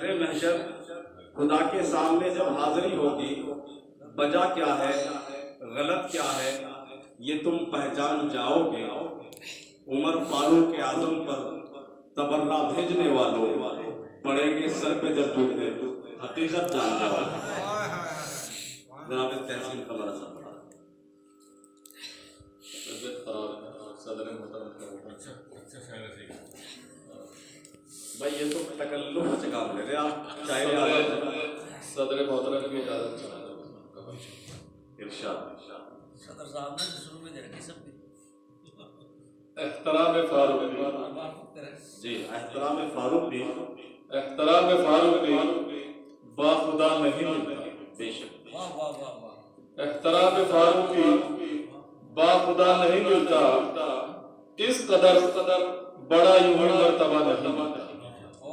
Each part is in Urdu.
ارے محشر خدا کے سامنے جب حاضری ہوگی، وجہ کیا ہے، غلط کیا ہے، یہ تم پہچان جاؤ گے۔ عمر فاروق اعظم پر تبرہ بھیجنے والوں پڑیں گے سر پہ جب جھوٹے، حقیقت جان جاؤ۔ جناب تحسین قمر صاحب صدر محترم بھائی یہ تو تکلف سے کام لے رہے آپ، چاہے صدر محترم کی اجازت ارشاد۔ صدر صاحب نے شروع میں دے رکھی سب کی احترام فاروق جی، احترام فاروق بھی با خدا نہیں ملتا۔ بے شک، واہ واہ واہ واہ، احترام فاروق با خدا نہیں ملتا، اس قدر بڑا یوں ہی مرتبہ نہیں،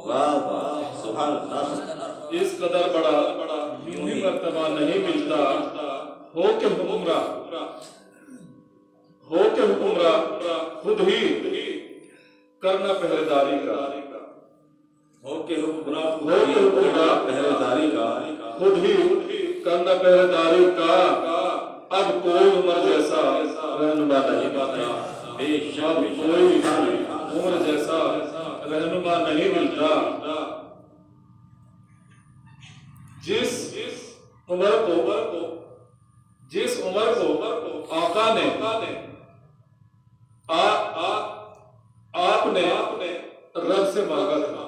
واہ واہ سبحان اللہ۔ اس قدر بڑا یوں ہی مرتبہ نہیں ملتا، ہو کہ حکمراں خود ہی کرنا پہرے داری کا، ہو کے حکمراں پہرے داری کا، خود ہی کرنا پہرے داری کا، اب کوئی عمر جیسا رہنما نہیں ملتا، بے شک، اب کوئی عمر جیسا رہنما نہیں ملتا۔ جس عمر کو آقا نے آپ نے رب سے مانگا تھا،